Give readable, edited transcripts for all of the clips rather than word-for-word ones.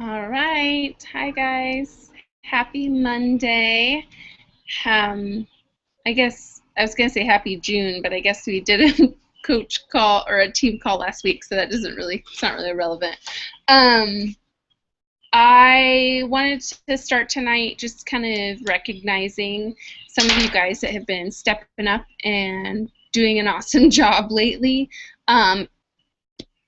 All right. Hi, guys. Happy Monday. Um, I guess I was going to say happy June, but I guess we did a coach call or a team call last week, so that doesn't really, it's not really relevant. Um, I wanted to start tonight just kind of recognizing some of you guys that have been stepping up and doing an awesome job lately. Um,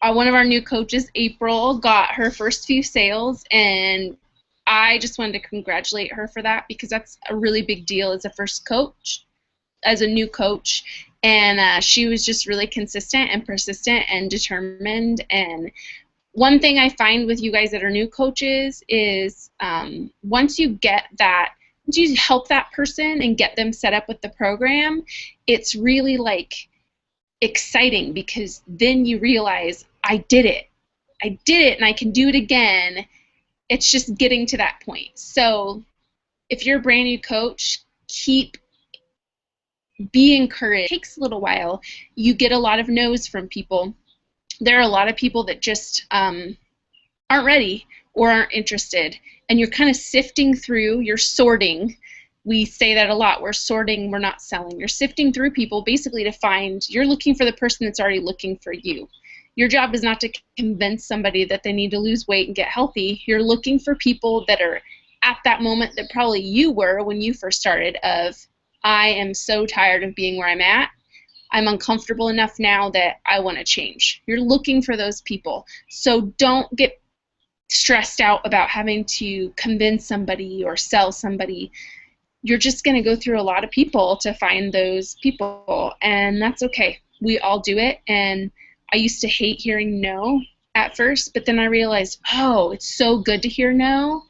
One of our new coaches, April, got her first few sales, and I just wanted to congratulate her for that because that's a really big deal as a first coach, as a new coach. And she was just really consistent and persistent and determined. And one thing I find with you guys that are new coaches is once you help that person and get them set up with the program, it's really like exciting because then you realize I did it. I did it and I can do it again. It's just getting to that point. So if you're a brand new coach, be encouraged. It takes a little while. You get a lot of no's from people. There are a lot of people that just aren't ready or aren't interested. And you're kind of sifting through, you're sorting. We say that a lot. We're sorting, we're not selling. You're sifting through people basically to find, you're looking for the person that's already looking for you. Your job is not to convince somebody that they need to lose weight and get healthy. You're looking for people that are at that moment that probably you were when you first started of, I am so tired of being where I'm at. I'm uncomfortable enough now that I want to change. You're looking for those people. So don't get stressed out about having to convince somebody or sell somebody. You're just going to go through a lot of people to find those people, and that's okay. We all do it, and I used to hate hearing no at first, but then I realized, oh, it's so good to hear no.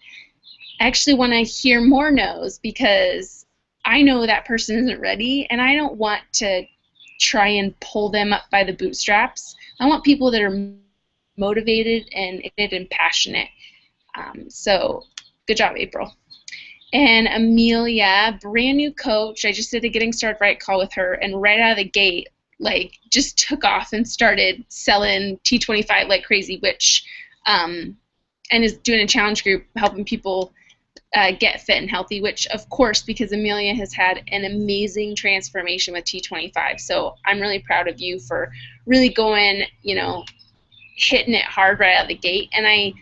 I actually want to hear more no's because I know that person isn't ready, and I don't want to try and pull them up by the bootstraps. I want people that are motivated and passionate. So good job, April. And Amelia, brand new coach. I just did a getting started right call with her, and right out of the gate, like just took off and started selling T25 like crazy, which and is doing a challenge group helping people get fit and healthy, which of course, because Amelia has had an amazing transformation with T25. So I'm really proud of you for really going, hitting it hard right out of the gate. And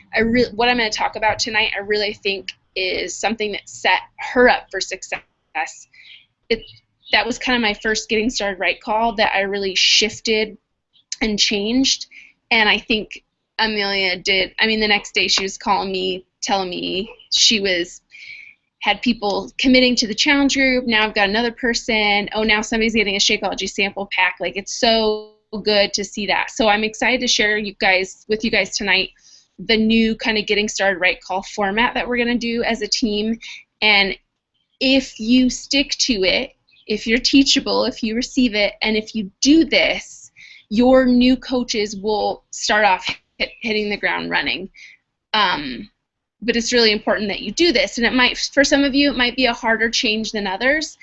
what I'm going to talk about tonight, I really think is something that set her up for success. That was kind of my first getting started right call that I really shifted and changed. And I think Amelia did. I mean, the next day she was calling me, telling me had people committing to the challenge group. Now I've got another person. Oh, now somebody's getting a Shakeology sample pack. Like, it's so good to see that. So I'm excited to share with you guys tonight the new kind of getting started right call format that we're going to do as a team. And if you stick to it, if you're teachable, if you receive it, and if you do this, your new coaches will start off hitting the ground running. But it's really important that you do this. And it might, for some of you, it might be a harder change than others.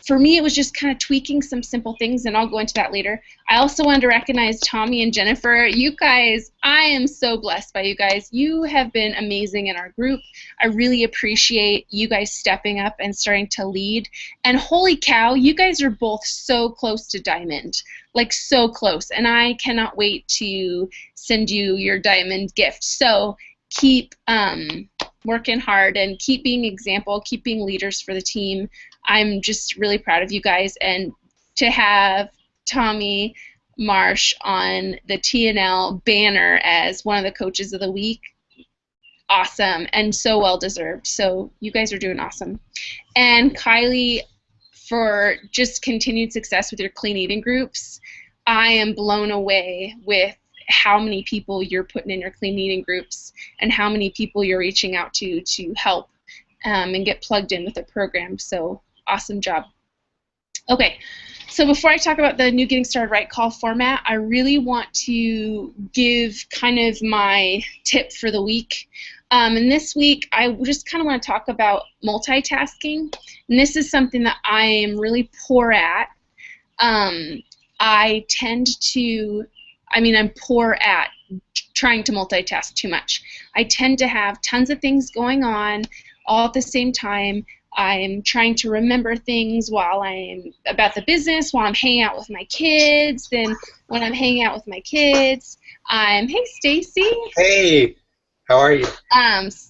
For me, it was just kind of tweaking some simple things, and I'll go into that later. I also wanted to recognize Tommy and Jennifer. You guys, I am so blessed by you guys. You have been amazing in our group. I really appreciate you guys stepping up and starting to lead. And holy cow, you guys are both so close to diamond, like so close. And I cannot wait to send you your diamond gift. So keep working hard and keep being example, keep being leaders for the team. I'm just really proud of you guys, and to have Tommy Marsh on the TNL banner as one of the coaches of the week, awesome, and so well deserved. So you guys are doing awesome. And Kylie, for just continued success with your clean eating groups. I am blown away with how many people you're putting in your clean eating groups and how many people you're reaching out to help and get plugged in with the program. So awesome job. Okay, so before I talk about the new Getting Started Right call format, I really want to give kind of my tip for the week. And this week, I just kind of want to talk about multitasking. And this is something that I am really poor at. I'm poor at trying to multitask too much. I tend to have tons of things going on all at the same time. I'm trying to remember things while I'm about the business, while I'm hanging out with my kids. Then when I'm hanging out with my kids, hey Stacy. Hey, how are you?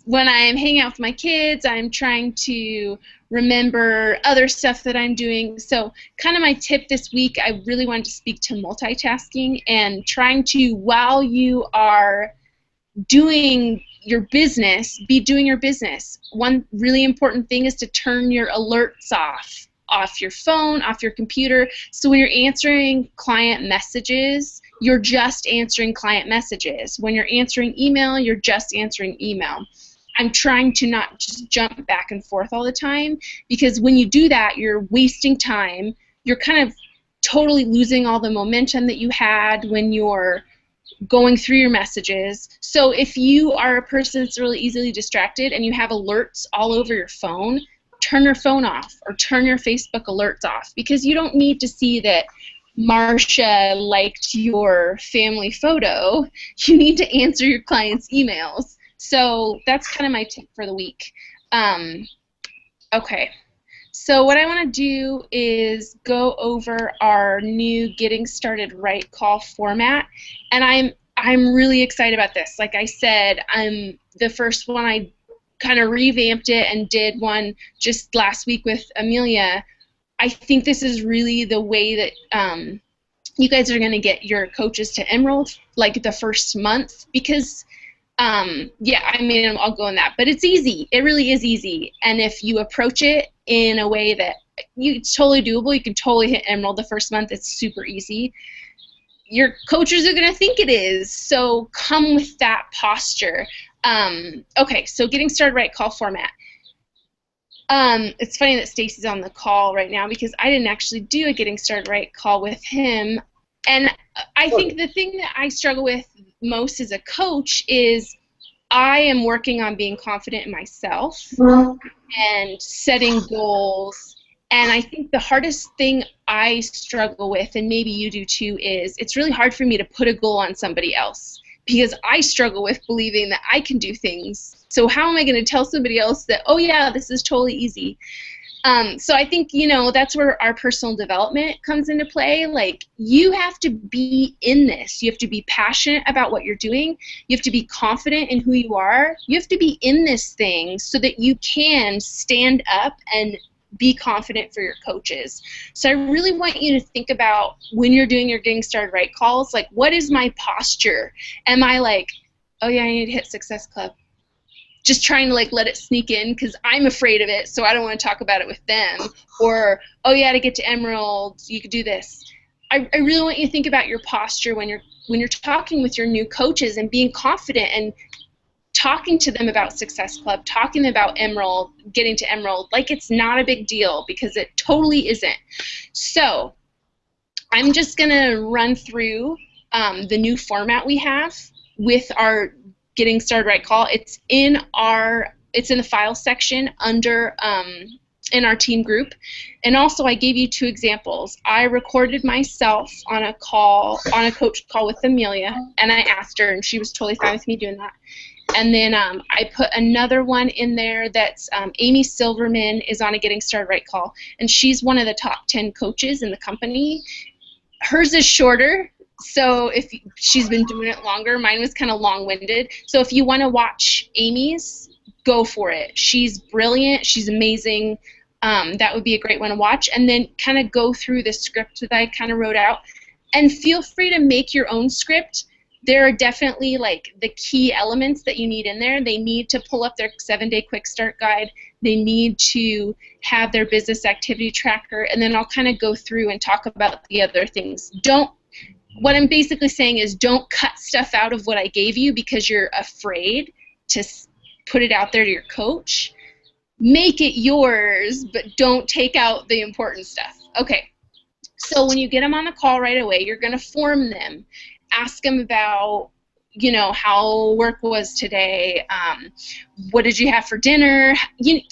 When I'm hanging out with my kids, I'm trying to remember other stuff that I'm doing. So kind of my tip this week, I really wanted to speak to multitasking and trying to, while you are doing your business, be doing your business. One really important thing is to turn your alerts off your phone, off your computer. So when you're answering client messages, you're just answering client messages. When you're answering email, you're just answering email. I'm trying to not just jump back and forth all the time, because when you do that, you're wasting time. You're kind of totally losing all the momentum that you had when you're going through your messages. So if you are a person that's really easily distracted and you have alerts all over your phone, turn your phone off or turn your Facebook alerts off, because you don't need to see that Marcia liked your family photo. You need to answer your clients' emails. So that's kind of my tip for the week. Okay. So what I want to do is go over our new Getting Started Right call format, and I'm really excited about this. Like I said, I'm the first one. I kind of revamped it and did one just last week with Amelia. I think this is really the way that you guys are going to get your coaches to Emerald, like the first month, because yeah, I mean, I'll go on that, but it's easy. It really is easy, and if you approach it in a way that it's totally doable, you can totally hit Emerald the first month. It's super easy. Your coaches are going to think it is, so come with that posture. Okay, so Getting Started Right call format. It's funny that Stacy's on the call right now, because I didn't actually do a Getting Started Right call with him, and I think the thing that I struggle with most as a coach is I am working on being confident in myself and setting goals. And I think the hardest thing I struggle with, and maybe you do too, is it's really hard for me to put a goal on somebody else, because I struggle with believing that I can do things. So how am I going to tell somebody else that, oh yeah, this is totally easy? So I think, you know, that's where our personal development comes into play. Like, you have to be in this. You have to be passionate about what you're doing. You have to be confident in who you are. You have to be in this thing so that you can stand up and be confident for your coaches. So I really want you to think about, when you're doing your Getting Started Right calls, like, what is my posture? Am I like, oh yeah, I need to hit Success Club? Just trying to like let it sneak in because I'm afraid of it, so I don't want to talk about it with them. Or, oh yeah, to get to Emerald, you could do this. I really want you to think about your posture when you're talking with your new coaches, and being confident and talking to them about Success Club, talking about Emerald, getting to Emerald, like it's not a big deal, because it totally isn't. So I'm just going to run through the new format we have with our Getting Started Right call. It's in the file section under in our team group. And also, I gave you 2 examples. I recorded myself on a coach call with Amelia, and I asked her, and she was totally fine with me doing that. And then I put another one in there that's Amy Silverman is on a Getting Started Right call, and she's one of the top 10 coaches in the company. Hers is shorter, so if she's been doing it longer. Mine was kind of long-winded. So if you want to watch Amy's, go for it. She's brilliant. She's amazing. That would be a great one to watch. And then kind of go through the script that I kind of wrote out. And feel free to make your own script. There are definitely like the key elements that you need in there. They need to pull up their 7-day quick start guide. They need to have their business activity tracker. And then I'll kind of go through and talk about the other things. What I'm basically saying is, don't cut stuff out of what I gave you because you're afraid to put it out there to your coach. Make it yours, but don't take out the important stuff. Okay, so when you get them on the call right away, you're going to form them. Ask them about, you know, how work was today, what did you have for dinner,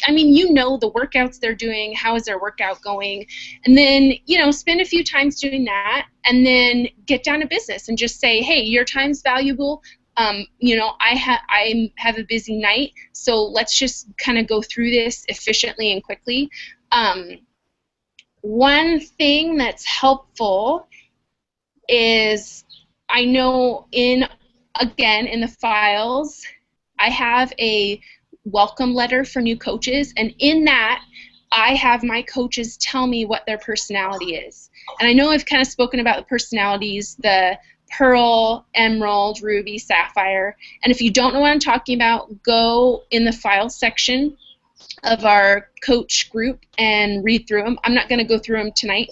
I mean, you know the workouts they're doing, how is their workout going, and then, you know, spend a few times doing that, and then get down to business and just say, hey, your time's valuable, I have a busy night, so let's just kind of go through this efficiently and quickly. One thing that's helpful is I know in the files, I have a welcome letter for new coaches, and in that, I have my coaches tell me what their personality is. And I know I've kind of spoken about the personalities, the Pearl, Emerald, Ruby, Sapphire. And if you don't know what I'm talking about, go in the file section of our coach group and read through them. I'm not going to go through them tonight.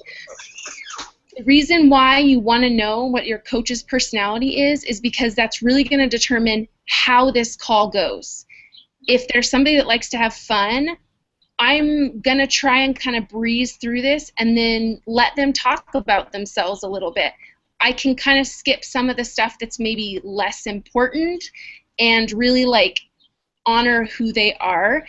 The reason why you want to know what your coach's personality is because that's really going to determine how this call goes. If there's somebody that likes to have fun, I'm going to try and kind of breeze through this and then let them talk about themselves a little bit. I can kind of skip some of the stuff that's maybe less important and really honor who they are.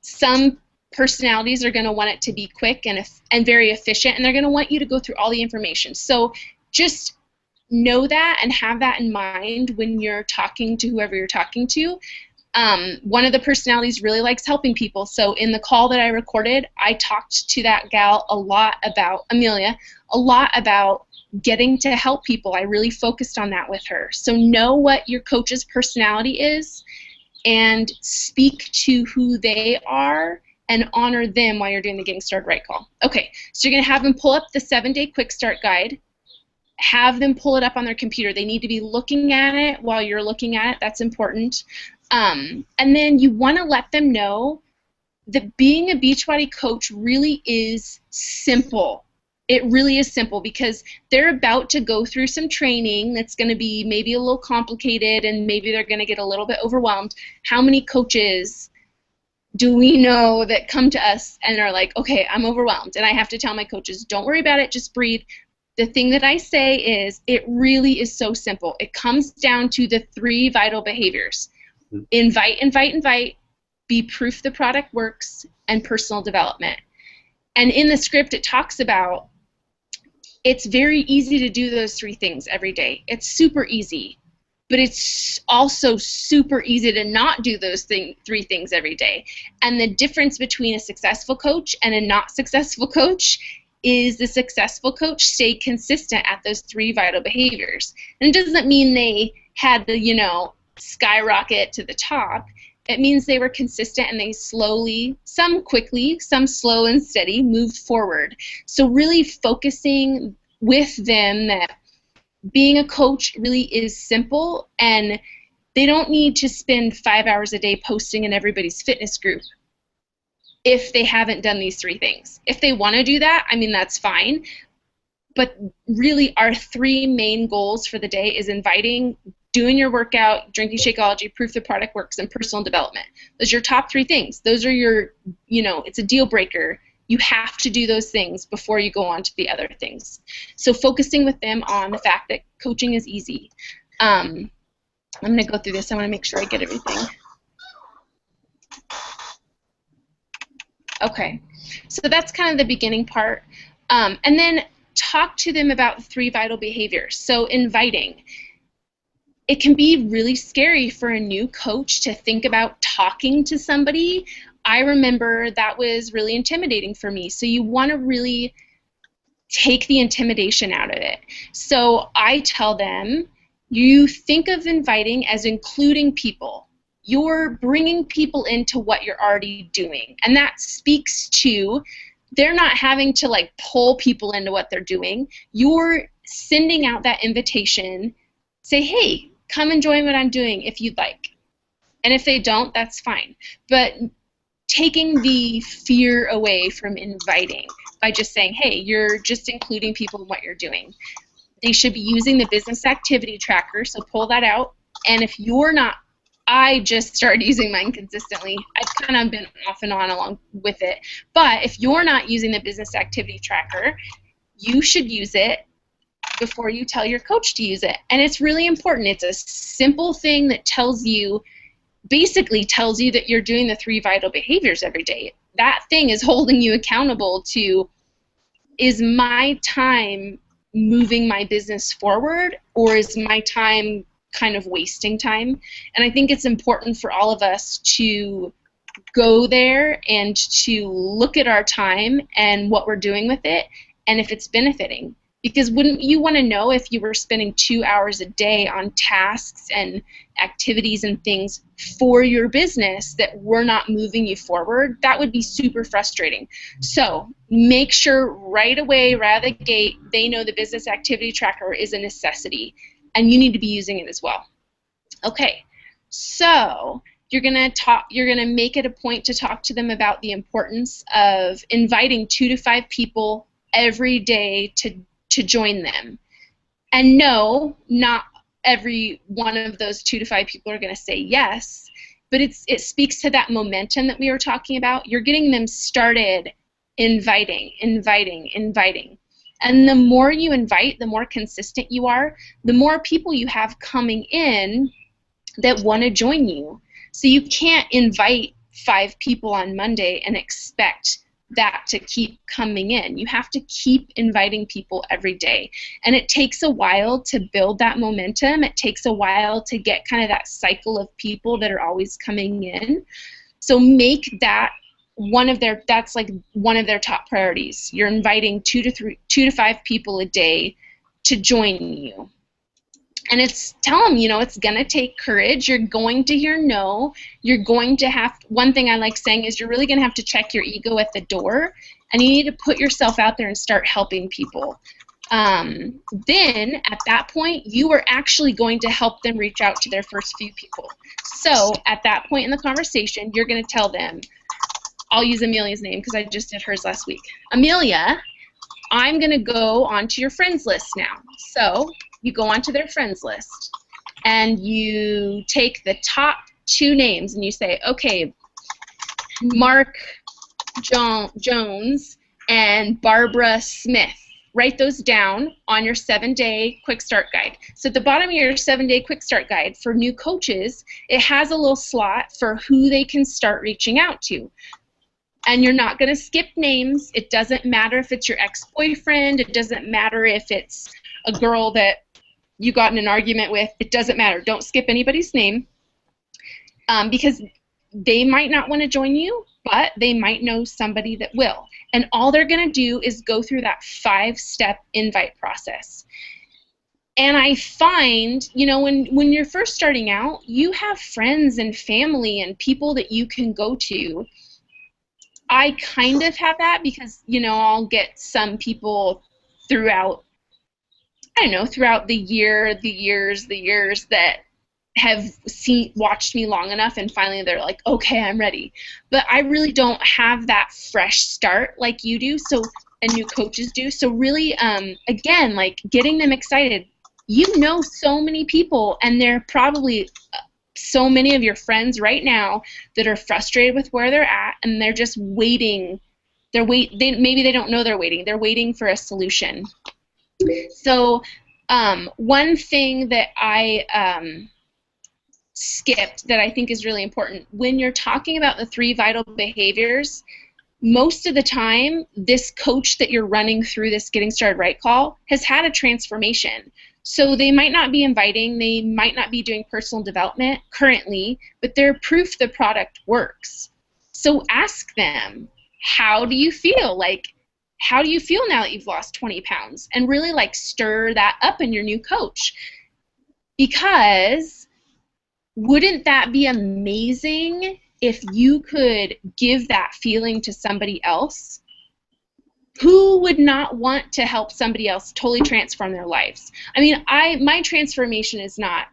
Some personalities are going to want it to be quick and very efficient, and they're going to want you to go through all the information. So just know that and have that in mind when you're talking to whoever you're talking to. One of the personalities really likes helping people. So in the call that I recorded, I talked to that gal Amelia, a lot about getting to help people. I really focused on that with her. So know what your coach's personality is and speak to who they are and honor them while you're doing the Getting Started Right call. Okay, so you're going to have them pull up the 7-day quick start guide. Have them pull it up on their computer. They need to be looking at it while you're looking at it. That's important. And then you want to let them know that being a Beachbody coach really is simple. It really is simple because they're about to go through some training that's going to be maybe a little complicated and maybe they're going to get a little bit overwhelmed. How many coaches do we know that come to us and are like, okay, I'm overwhelmed, and I have to tell my coaches, don't worry about it, just breathe. The thing that I say is it really is so simple. It comes down to the 3 vital behaviors. Invite, invite, invite, be proof the product works, and personal development. And in the script it talks about it's very easy to do those 3 things every day. It's super easy. But it's also super easy to not do those 3 things every day. And the difference between a successful coach and a not successful coach is the successful coach stayed consistent at those 3 vital behaviors. And it doesn't mean they had the, skyrocket to the top. It means they were consistent and they slowly, some quickly, some slow and steady, moved forward. So really focusing with them that being a coach really is simple, and they don't need to spend 5 hours a day posting in everybody's fitness group if they haven't done these 3 things. If they want to do that, that's fine. But really our 3 main goals for the day is inviting, doing your workout, drinking Shakeology, proof the product works, and personal development. Those are your top 3 things. Those are your, it's a deal breaker. You have to do those things before you go on to the other things. So focusing with them on the fact that coaching is easy. I'm going to go through this. I want to make sure I get everything. Okay, so that's kind of the beginning part. And then talk to them about the 3 vital behaviors. So inviting. It can be really scary for a new coach to think about talking to somebody. I remember that was really intimidating for me. So you want to really take the intimidation out of it. So I tell them, you think of inviting as including people. You're bringing people into what you're already doing. And that speaks to they're not having to pull people into what they're doing. You're sending out that invitation. Say, hey, come and join what I'm doing if you'd like. And if they don't, that's fine. But taking the fear away from inviting by just saying, hey, you're just including people in what you're doing. They should be using the business activity tracker, so pull that out. And if you're not, I just started using mine consistently. I've kind of been off and on along with it. But if you're not using the business activity tracker, you should use it before you tell your coach to use it. And it's really important. It's a simple thing that basically tells you that you're doing the 3 vital behaviors every day. That thing is holding you accountable to, is my time moving my business forward, or is my time kind of wasting time. And I think it's important for all of us to go there and to look at our time and what we're doing with it and if it's benefiting. Because wouldn't you want to know if you were spending 2 hours a day on tasks and activities and things for your business that were not moving you forward? That would be super frustrating. So make sure right away, right out of the gate, they know the business activity tracker is a necessity, and you need to be using it as well. Okay, so you're gonna make it a point to talk to them about the importance of inviting 2 to 5 people every day to join them. And no, not every one of those 2 to 5 people are going to say yes, but it speaks to that momentum that we were talking about. You're getting them started inviting. And the more you invite, the more consistent you are, the more people you have coming in that want to join you. So you can't invite 5 people on Monday and expect that to keep coming in. You have to keep inviting people every day. And it takes a while to build that momentum. It takes a while to get kind of that cycle of people that are always coming in. So make that that's like one of their top priorities. You're inviting 2 to 5 people a day to join you. And tell them, it's going to take courage. You're going to hear no. You're going to have, one thing I like saying is you're really going to have to check your ego at the door, and you need to put yourself out there and start helping people. Then, at that point, you are actually going to help them reach out to their first few people. So, at that point in the conversation, you're going to tell them, I'll use Amelia's name because I just did hers last week. Amelia, I'm going to go onto your friends list now. So, you go onto their friends list, and you take the top 2 names, and you say, okay, Mark Jones and Barbara Smith. Write those down on your 7-day quick start guide. So at the bottom of your 7-day quick start guide for new coaches, it has a little slot for who they can start reaching out to. And you're not going to skip names. It doesn't matter if it's your ex-boyfriend. It doesn't matter if it's a girl that you got in an argument with. It doesn't matter. Don't skip anybody's name, because they might not want to join you, but they might know somebody that will. And all they're going to do is go through that 5-step invite process. And I find, when you're first starting out, you have friends and family and people that you can go to. I kind of have that because, I'll get some people throughout the years that have watched me long enough, and finally they're like, okay, I'm ready. But I really don't have that fresh start like you do, and new coaches do. So really, again, like getting them excited. So many people, and there are probably so many of your friends right now that are frustrated with where they're at, and they're just waiting. Maybe they don't know they're waiting. They're waiting for a solution. So one thing that I skipped that I think is really important, when you're talking about the 3 vital behaviors, most of the time this coach that you're running through this Getting Started Right call has had a transformation. So they might not be inviting, they might not be doing personal development currently, but they're proof the product works. So ask them, how do you feel? How do you feel now that you've lost 20 pounds? And really stir that up in your new coach. Because wouldn't that be amazing if you could give that feeling to somebody else? Who would not want to help somebody else totally transform their lives? I mean, my transformation is not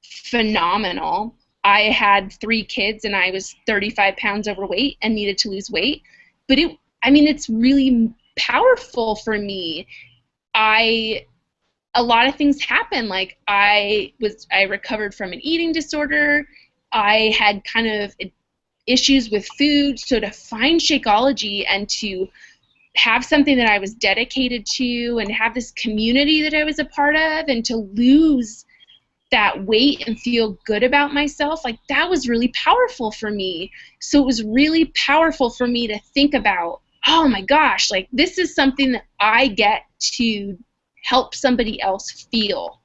phenomenal. I had 3 kids and I was 35 pounds overweight and needed to lose weight. But it's really powerful for me. A lot of things happen. I recovered from an eating disorder. I had kind of issues with food. So to find Shakeology and to have something that I was dedicated to and have this community that I was a part of, and to lose that weight and feel good about myself, that was really powerful for me. So it was really powerful for me to think about, oh my gosh, this is something that I get to help somebody else feel.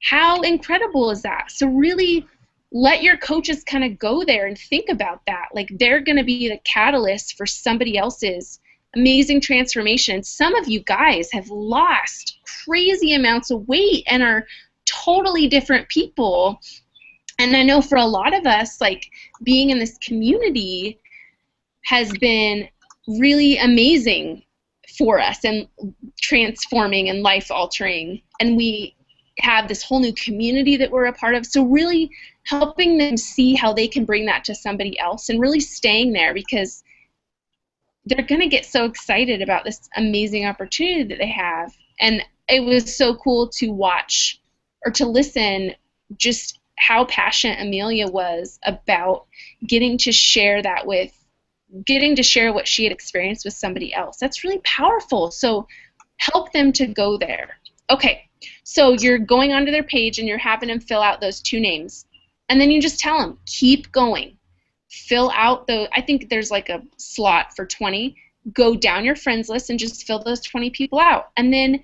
How incredible is that? So really let your coaches kind of go there and think about that. Like they're going to be the catalyst for somebody else's amazing transformation. Some of you guys have lost crazy amounts of weight and are totally different people. And I know for a lot of us, like being in this community has been really amazing for us and transforming and life altering. And we have this whole new community that we're a part of. So really helping them see how they can bring that to somebody else and really staying there, because they're going to get so excited about this amazing opportunity that they have. And it was so cool to watch or to listen just how passionate Amelia was about getting to share that with, getting to share what she had experienced with somebody else. That's really powerful. So help them to go there. Okay, so you're going onto their page and you're having them fill out those 2 names. And then you just tell them, keep going. Fill out the, I think there's like a slot for 20. Go down your friends list and just fill those 20 people out. And then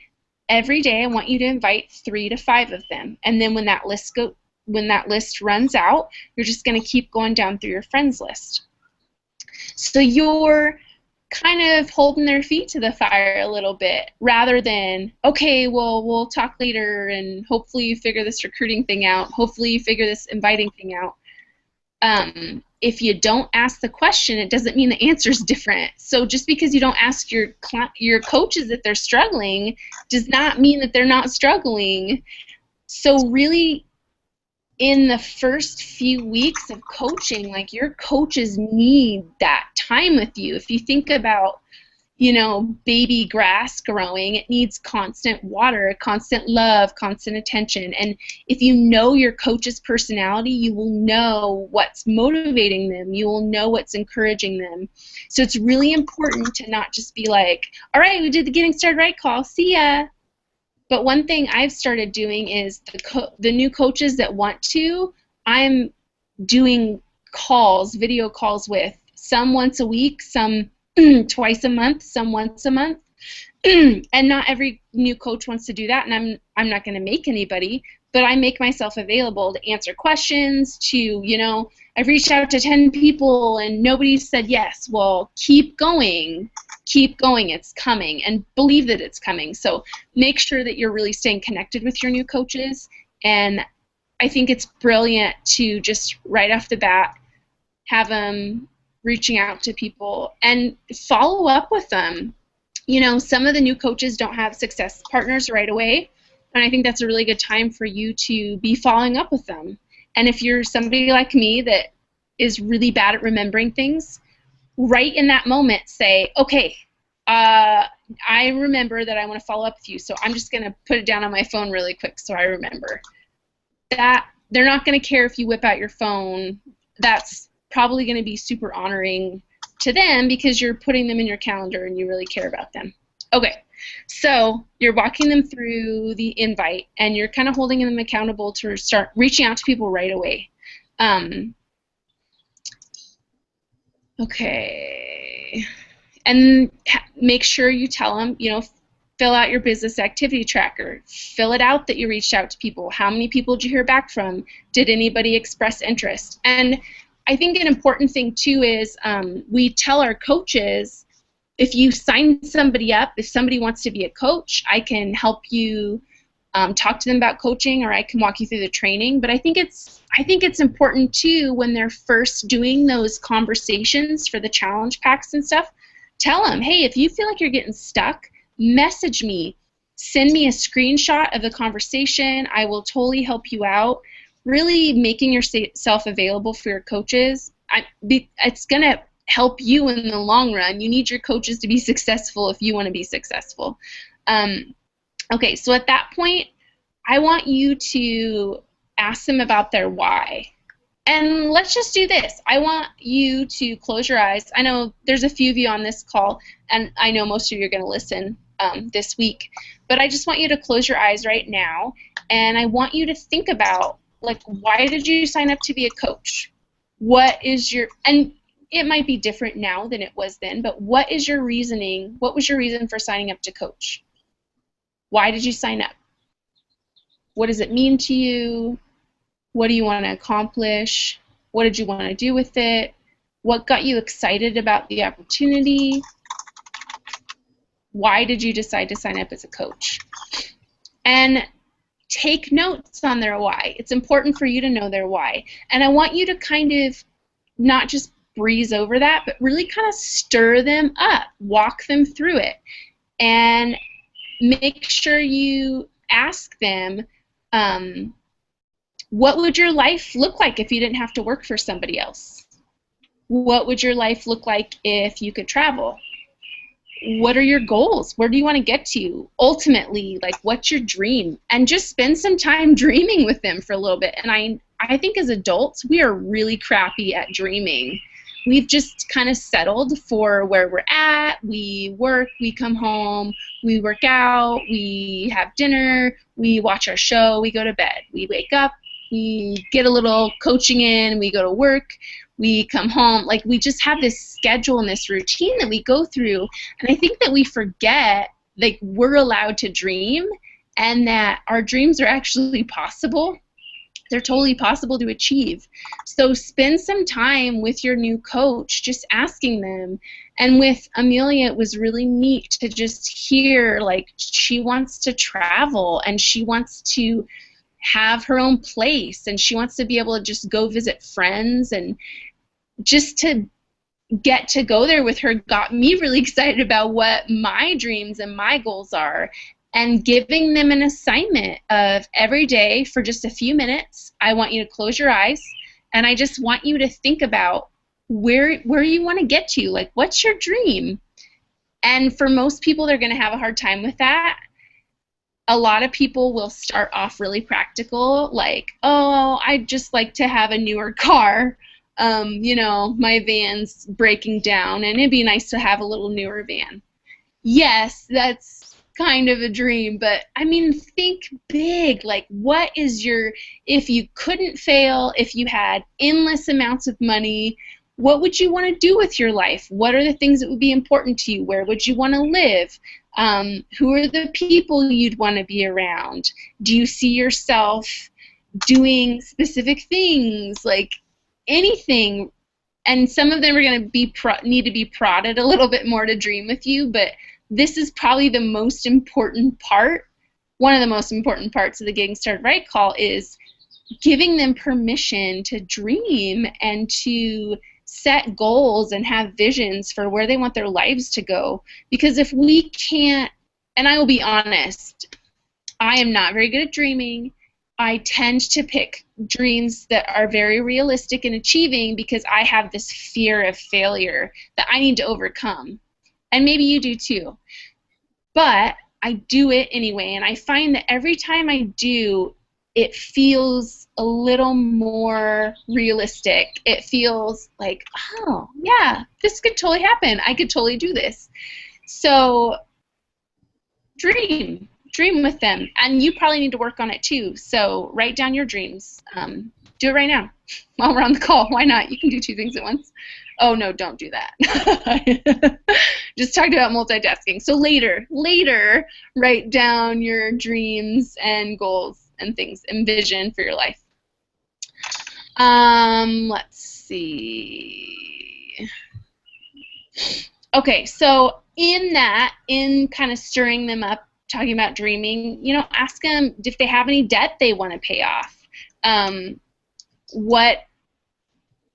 every day I want you to invite 3 to 5 of them. And then when that list runs out, you're just going to keep going down through your friends list. So you're kind of holding their feet to the fire a little bit, rather than, okay, well, we'll talk later and hopefully you figure this recruiting thing out. Hopefully you figure this inviting thing out. If you don't ask the question, it doesn't mean the answer is different. So just because you don't ask your coaches if they're struggling does not mean that they're not struggling. So really, in the first few weeks of coaching, like your coaches need that time with you. If you think about, baby grass growing, it needs constant water, constant love, constant attention. And if you know your coach's personality, you will know what's motivating them. You will know what's encouraging them. So it's really important to not just be like, all right, we did the getting started right call, see ya. But one thing I've started doing is the new coaches that want to, I'm doing calls, video calls with, some once a week, some twice a month, some once a month. And not every new coach wants to do that, and I'm not going to make anybody, but I make myself available to answer questions, to, I've reached out to 10 people and nobody said yes. Well, keep going, it's coming, and believe that it's coming. So make sure that you're really staying connected with your new coaches, and I think it's brilliant to just right off the bat have them reaching out to people and follow up with them. Some of the new coaches don't have success partners right away, and I think that's a really good time for you to be following up with them. And if you're somebody like me that is really bad at remembering things, right in that moment say, okay, I remember that I want to follow up with you, so I'm just going to put it down on my phone really quick so I remember. That they're not going to care if you whip out your phone. That's probably going to be super honoring to them because you're putting them in your calendar and you really care about them. Okay, so you're walking them through the invite and you're kind of holding them accountable to start reaching out to people right away. Okay, and make sure you tell them, fill out your business activity tracker. Fill it out that you reached out to people. How many people did you hear back from? Did anybody express interest? And I think an important thing too is we tell our coaches, if you sign somebody up, if somebody wants to be a coach, I can help you talk to them about coaching, or I can walk you through the training. But I think it's important too, when they're first doing those conversations for the challenge packs and stuff, tell them, hey, if you feel like you're getting stuck, message me. Send me a screenshot of the conversation. I will totally help you out. Really making yourself available for your coaches, it's going to help you in the long run. You need your coaches to be successful if you want to be successful. Okay, so at that point, I want you to ask them about their why. And let's just do this. I want you to close your eyes. I know there's a few of you on this call, and I know most of you are going to listen this week. But I just want you to close your eyes right now, and I want you to think about, why did you sign up to be a coach? What is your, and it might be different now than it was then, but what is your reasoning? What was your reason for signing up to coach? Why did you sign up? What does it mean to you? What do you want to accomplish? What did you want to do with it? What got you excited about the opportunity? Why did you decide to sign up as a coach? And take notes on their why. It's important for you to know their why. And I want you to kind of not just breeze over that, but really kind of stir them up, walk them through it, and make sure you ask them, what would your life look like if you didn't have to work for somebody else? What would your life look like if you could travel? What are your goals? Where do you want to get to? Ultimately, like, what's your dream? And just spend some time dreaming with them for a little bit. And I think as adults, we are really crappy at dreaming. We've just kind of settled for where we're at. We work, we come home, we work out, we have dinner, we watch our show, we go to bed. We wake up, we get a little coaching in, we go to work, we come home. Like, we just have this schedule and this routine that we go through. And I think that we forget, like, we're allowed to dream and that our dreams are actually possible. They're totally possible to achieve. So spend some time with your new coach just asking them. And with Amelia, it was really neat to just hear, like, she wants to travel and she wants to have her own place and she wants to be able to just go visit friends, and just to get to go there with her got me really excited about what my dreams and my goals are. And giving them an assignment of every day for just a few minutes, I want you to close your eyes and I just want you to think about where you want to get to. Like, what's your dream? And for most people, they're going to have a hard time with that. A lot of people will start off really practical, like, oh, I'd just like to have a newer car. You know, my van's breaking down and it'd be nice to have a little newer van. Yes, that's kind of a dream, but I mean, think big. Like, what is your, if you couldn't fail, if you had endless amounts of money, what would you want to do with your life? What are the things that would be important to you? Where would you want to live? Who are the people you'd want to be around? Do you see yourself doing specific things, like anything? And some of them are going to be need to be prodded a little bit more to dream with you, but this is probably the most important part. One of the most important parts of the Getting Started Right call is giving them permission to dream and to set goals and have visions for where they want their lives to go. Because if we can't, and I will be honest, I am not very good at dreaming. I tend to pick dreams that are very realistic in achieving because I have this fear of failure that I need to overcome. And maybe you do too. But I do it anyway, and I find that every time I do, it feels a little more realistic. It feels like, oh, yeah, this could totally happen. I could totally do this. So dream with them. And you probably need to work on it too. So write down your dreams. Do it right now while we're on the call. Why not? You can do two things at once. Oh, no, don't do that. Just talked about multitasking. So later, write down your dreams and goals and things and vision for your life. Let's see. Okay, so in kind of stirring them up, talking about dreaming, you know, ask them if they have any debt they want to pay off.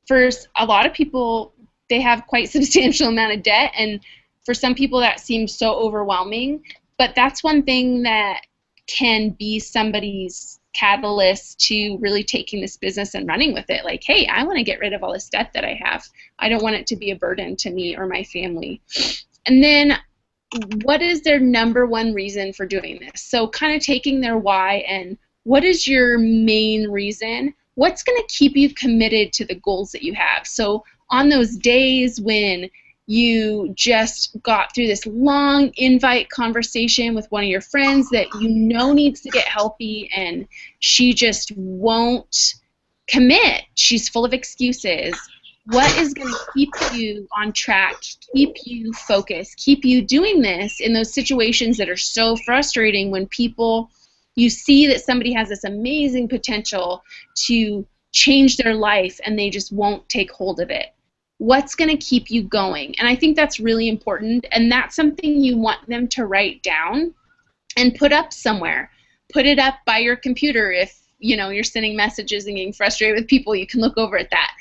For a lot of people, they have quite substantial amount of debt, and for some people that seems so overwhelming, but that's one thing that can be somebody's catalyst to really taking this business and running with it. Like, hey, I want to get rid of all this debt that I have. I don't want it to be a burden to me or my family. And then what is their number one reason for doing this? So kind of taking their why and what is your main reason? What's going to keep you committed to the goals that you have? So on those days when you just got through this long invite conversation with one of your friends that you know needs to get healthy and she just won't commit, she's full of excuses, what is going to keep you on track, keep you focused, keep you doing this in those situations that are so frustrating when people You see that somebody has this amazing potential to change their life and they just won't take hold of it. What's going to keep you going? And I think that's really important, and that's something you want them to write down and put up somewhere. Put it up by your computer. If you're sending messages and getting frustrated with people, you can look over at that.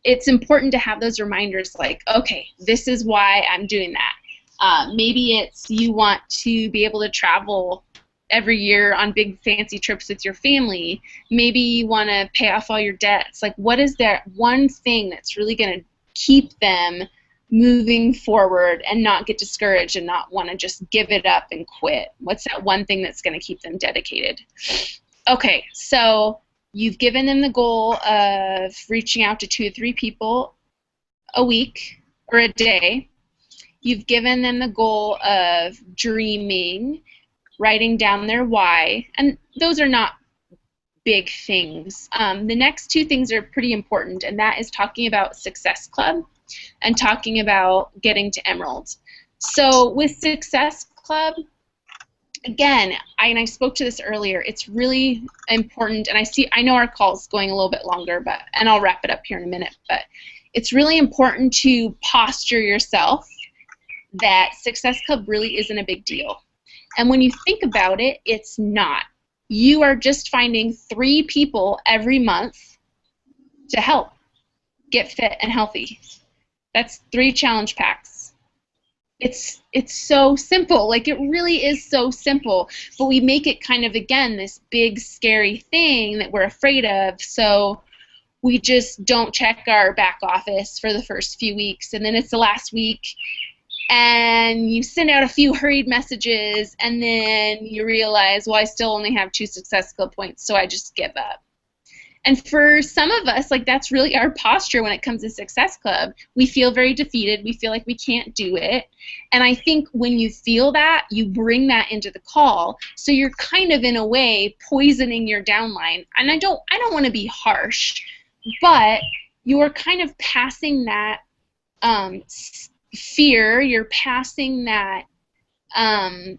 It's important to have those reminders like, okay, this is why I'm doing that. Maybe it's you want to be able to travel every year on big fancy trips with your family. Maybe you want to pay off all your debts. Like, what is that one thing that's really going to keep them moving forward and not get discouraged and not want to just give it up and quit? What's that one thing that's going to keep them dedicated? Okay, so you've given them the goal of reaching out to 2 to 3 people a week or a day. You've given them the goal of dreaming, writing down their why, and those are not big things. The next 2 things are pretty important, and that is talking about Success Club and talking about getting to Emerald. So with Success Club, again, I spoke to this earlier, it's really important, and I know our call's going a little bit longer, and I'll wrap it up here in a minute, but it's really important to posture yourself that Success Club really isn't a big deal. And when you think about it, it's not. You are just finding 3 people every month to help get fit and healthy. That's 3 challenge packs. It's so simple. Like, it really is so simple. But we make it kind of, again, this big, scary thing that we're afraid of. So we just don't check our back office for the first few weeks. And then it's the last week, and you send out a few hurried messages, and then you realize, well, I still only have 2 Success Club points, so I just give up. And for some of us, like, that's really our posture when it comes to Success Club. We feel very defeated. We feel like we can't do it. And I think when you feel that, you bring that into the call. So you're kind of, in a way, poisoning your downline. And I don't want to be harsh, but you're kind of passing that fear, you're passing that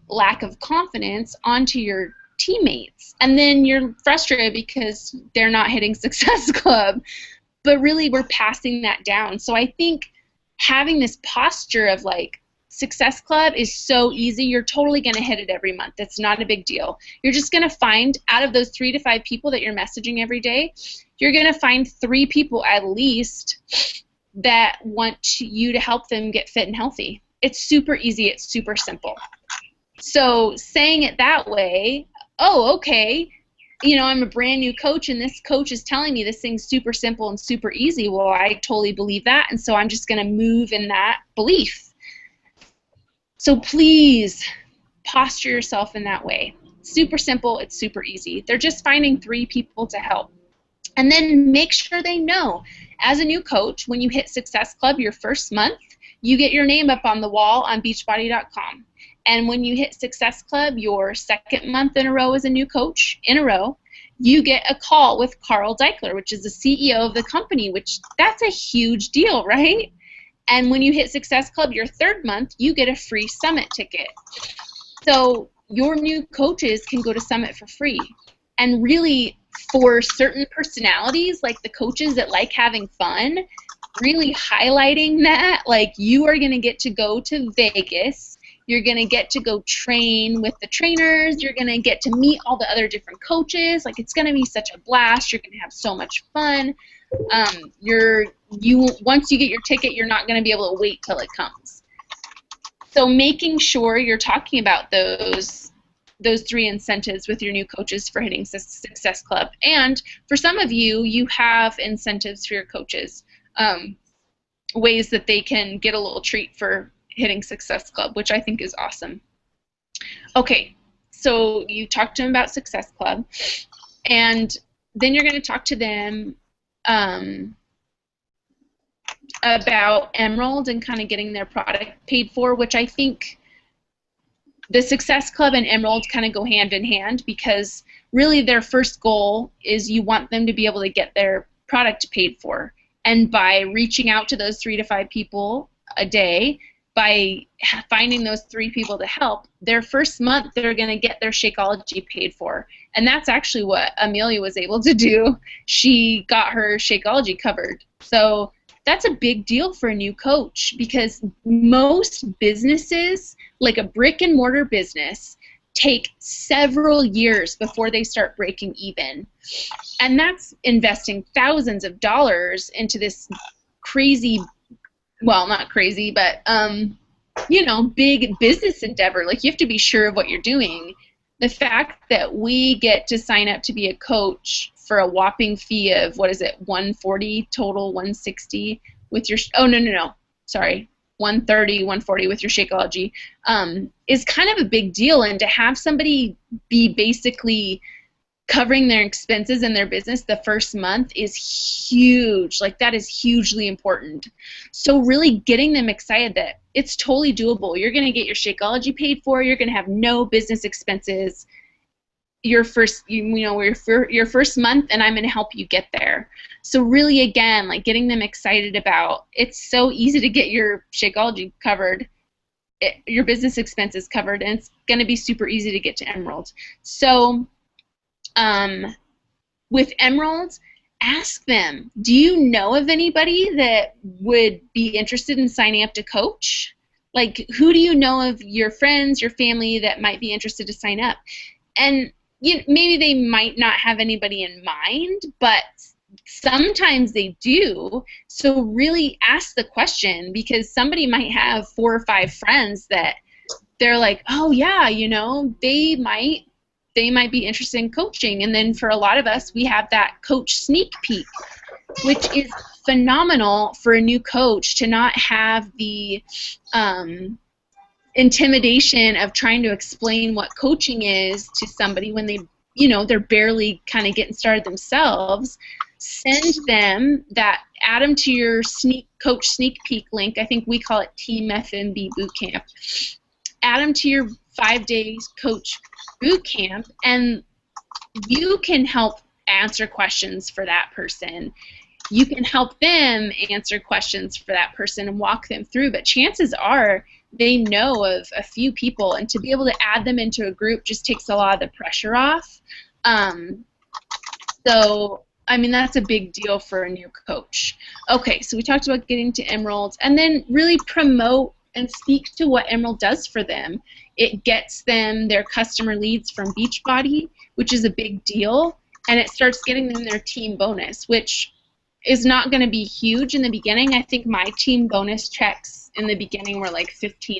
lack of confidence onto your teammates, and then you're frustrated because they're not hitting Success Club, but really we're passing that down. So I think having this posture of like, Success Club is so easy, you're totally going to hit it every month. It's not a big deal. You're just going to find, out of those 3 to 5 people that you're messaging every day, you're going to find 3 people at least that want you to help them get fit and healthy. It's super easy. It's super simple. So saying it that way, oh, okay, I'm a brand new coach, and this coach is telling me this thing's super simple and super easy. Well, I totally believe that, and so I'm just going to move in that belief. So please posture yourself in that way. Super simple. It's super easy. They're just finding 3 people to help. And then make sure they know, as a new coach, when you hit Success Club your first month, you get your name up on the wall on beachbody.com. And when you hit Success Club your 2nd month in a row as a new coach, you get a call with Carl Deichler, which is the CEO of the company, which that's a huge deal, right? And when you hit Success Club your 3rd month, you get a free summit ticket. So your new coaches can go to Summit for free. And really, for certain personalities, like the coaches that like having fun, really highlighting that, like, you are going to get to go to Vegas, you're going to get to go train with the trainers, you're going to get to meet all the other different coaches, like, it's going to be such a blast, you're going to have so much fun. Once you get your ticket, you're not going to be able to wait till it comes. So making sure you're talking about those 3 incentives with your new coaches for hitting Success Club. And for some of you, you have incentives for your coaches, ways that they can get a little treat for hitting Success Club, which I think is awesome. Okay, so you talk to them about Success Club, and then you're going to talk to them about Emerald and kind of getting their product paid for, which I think the Success Club and Emerald kind of go hand in hand, because really their first goal is you want them to be able to get their product paid for. And by reaching out to those 3 to 5 people a day, by finding those 3 people to help, their first month they're going to get their Shakeology paid for. And that's actually what Amelia was able to do. She got her Shakeology covered. So that's a big deal for a new coach, because most businesses, like a brick and mortar business, take several years before they start breaking even. And that's investing thousands of dollars into this crazy, well, not crazy, but big business endeavor. Like, you have to be sure of what you're doing. The fact that we get to sign up to be a coach for a whopping fee of, what is it, 140 total, 160 with your, oh, no, sorry, 130, 140 with your Shakeology, is kind of a big deal. And to have somebody be basically covering their expenses in their business the first month is huge. Like, that is hugely important. So really getting them excited that it's totally doable. You're going to get your Shakeology paid for. You're going to have no business expenses your first month, and I'm going to help you get there. So really, again, like, getting them excited about, it's so easy to get your Shakeology covered, your business expenses covered, and it's going to be super easy to get to Emerald. So with Emerald, ask them, do you know of anybody that would be interested in signing up to coach? Like, who do you know of your friends, your family that might be interested to sign up? And maybe they might not have anybody in mind, but sometimes they do. So really ask the question, because somebody might have 4 or 5 friends that they're like, oh yeah, they might be interested in coaching. And then for a lot of us, we have that coach sneak peek, which is phenomenal for a new coach to not have the intimidation of trying to explain what coaching is to somebody when they're barely kind of getting started themselves. Send them that, add them to your coach sneak peek link. I think we call it Team FMB Bootcamp. Add them to your 5 days coach boot camp, and you can help answer questions for that person. You can help them answer questions for that person and walk them through, but chances are they know of a few people, and to be able to add them into a group just takes a lot of the pressure off. So, I mean, that's a big deal for a new coach. Okay, so we talked about getting to Emerald, and then really promote and speak to what Emerald does for them. It gets them their customer leads from Beachbody, which is a big deal, and it starts getting them their team bonus, which is not going to be huge in the beginning. I think my team bonus checks in the beginning were like $15.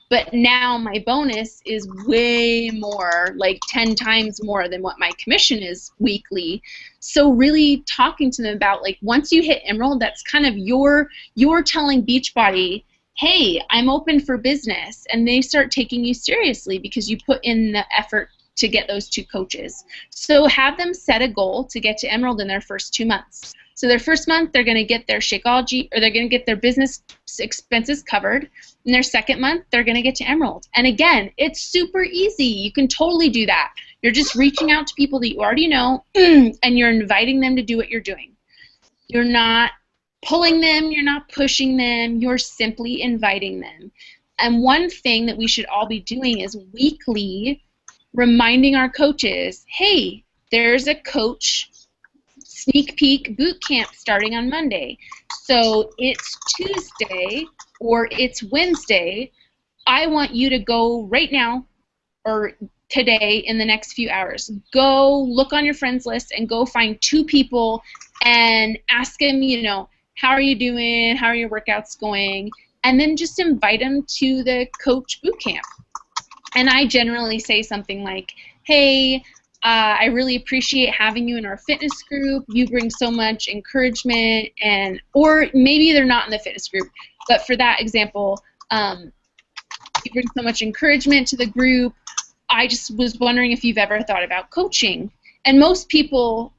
But now my bonus is way more, like 10 times more than what my commission is weekly. So really talking to them about, like, once you hit Emerald, that's kind of you're telling Beachbody, hey, I'm open for business, and they start taking you seriously because you put in the effort to get those 2 coaches. So have them set a goal to get to Emerald in their first 2 months. So their first month, they're going to get their Shakeology, or they're going to get their business expenses covered. In their second month, they're going to get to Emerald. And again, it's super easy. You can totally do that. You're just reaching out to people that you already know, and you're inviting them to do what you're doing. You're not pulling them, you're not pushing them, you're simply inviting them. And one thing that we should all be doing is weekly reminding our coaches, hey, there's a coach sneak peek boot camp starting on Monday. So it's Tuesday or it's Wednesday. I want you to go right now or today in the next few hours. Go look on your friends list and go find 2 people and ask them, how are you doing? How are your workouts going? And then just invite them to the coach boot camp. And I generally say something like, hey, I really appreciate having you in our fitness group. You bring so much encouragement, or maybe they're not in the fitness group, but for that example, you bring so much encouragement to the group. I just was wondering if you've ever thought about coaching. And most people,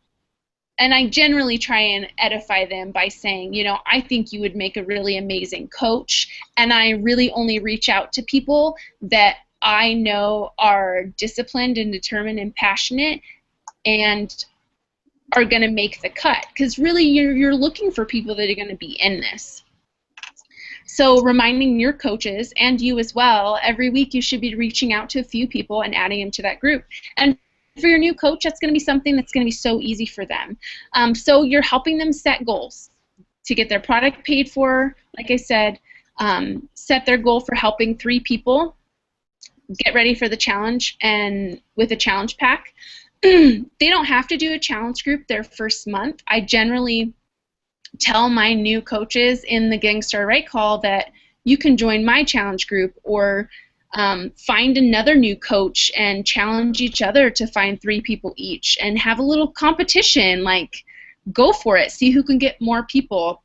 and I generally try and edify them by saying, I think you would make a really amazing coach, and I really only reach out to people that I know are disciplined and determined and passionate and are going to make the cut. Because really, you're looking for people that are going to be in this. So reminding your coaches and you as well, every week you should be reaching out to a few people and adding them to that group. And for your new coach, that's going to be something that's going to be so easy for them. So you're helping them set goals to get their product paid for, like I said, set their goal for helping 3 people get ready for the challenge and with a challenge pack. They don't have to do a challenge group their first month. I generally tell my new coaches in the Getting Started Right call that you can join my challenge group, or find another new coach and challenge each other to find 3 people each and have a little competition. Like, go for it, see who can get more people.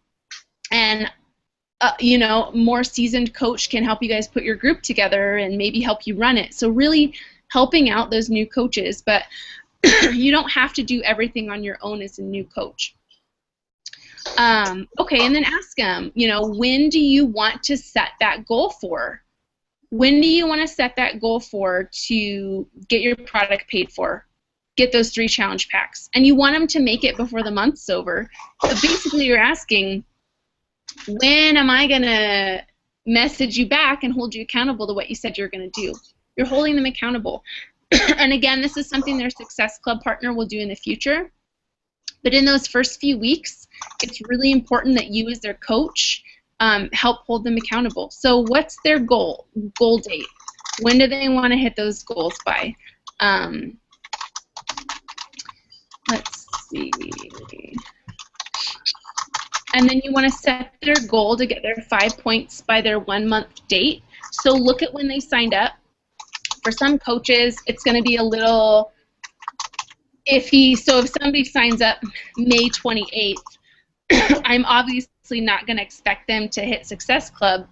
And you know, more seasoned coach can help you guys put your group together and maybe help you run it. So really helping out those new coaches, but you don't have to do everything on your own as a new coach. Okay, and then ask them, you know, when do you want to set that goal for? When do you want to set that goal for to get your product paid for? Get those 3 challenge packs. And you want them to make it before the month's over. So basically you're asking, when am I going to message you back and hold you accountable to what you said you're going to do? You're holding them accountable. And again, this is something their Success Club partner will do in the future. But in those first few weeks, it's really important that you as their coach help hold them accountable. So what's their goal date? When do they want to hit those goals by? Let's see. And then you want to set their goal to get their 5 points by their 1-month date. So look at when they signed up. For some coaches, it's going to be a little iffy. So if somebody signs up May 28th, I'm obviously not going to expect them to hit Success Club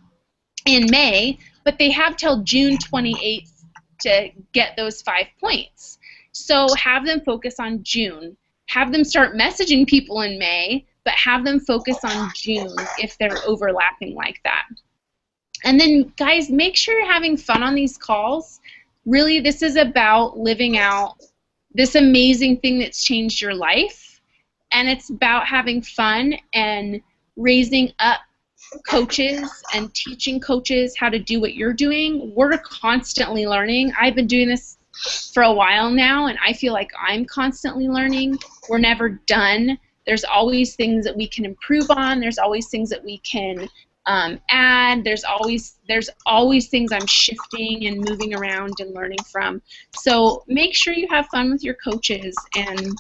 in May, but they have till June 28th to get those 5 points. So have them focus on June. Have them start messaging people in May, but have them focus on June if they're overlapping like that. And then, guys, make sure you're having fun on these calls. Really, this is about living out this amazing thing that's changed your life, and it's about having fun and raising up coaches and teaching coaches how to do what you're doing. We're constantly learning. I've been doing this for a while now, and I feel like I'm constantly learning. We're never done. There's always things that we can improve on. There's always things that we can add. There's always things I'm shifting and moving around and learning from. So make sure you have fun with your coaches and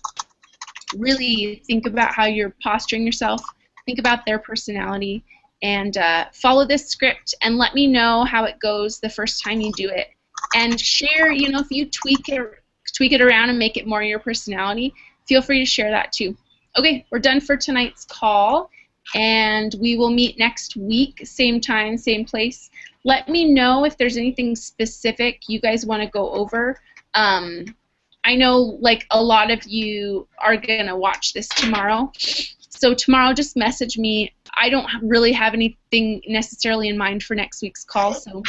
really think about how you're posturing yourself. Think about their personality and follow this script and let me know how it goes the first time you do it. And share, you know, if you tweak it around and make it more your personality, feel free to share that too. Okay, we're done for tonight's call, and we will meet next week, same time, same place. Let me know if there's anything specific you guys want to go over. I know, like, a lot of you are going to watch this tomorrow, so tomorrow just message me. I don't really have anything necessarily in mind for next week's call, so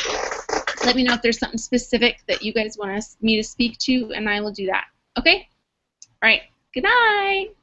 let me know if there's something specific that you guys want me to speak to, and I will do that. Okay? All right. Good night.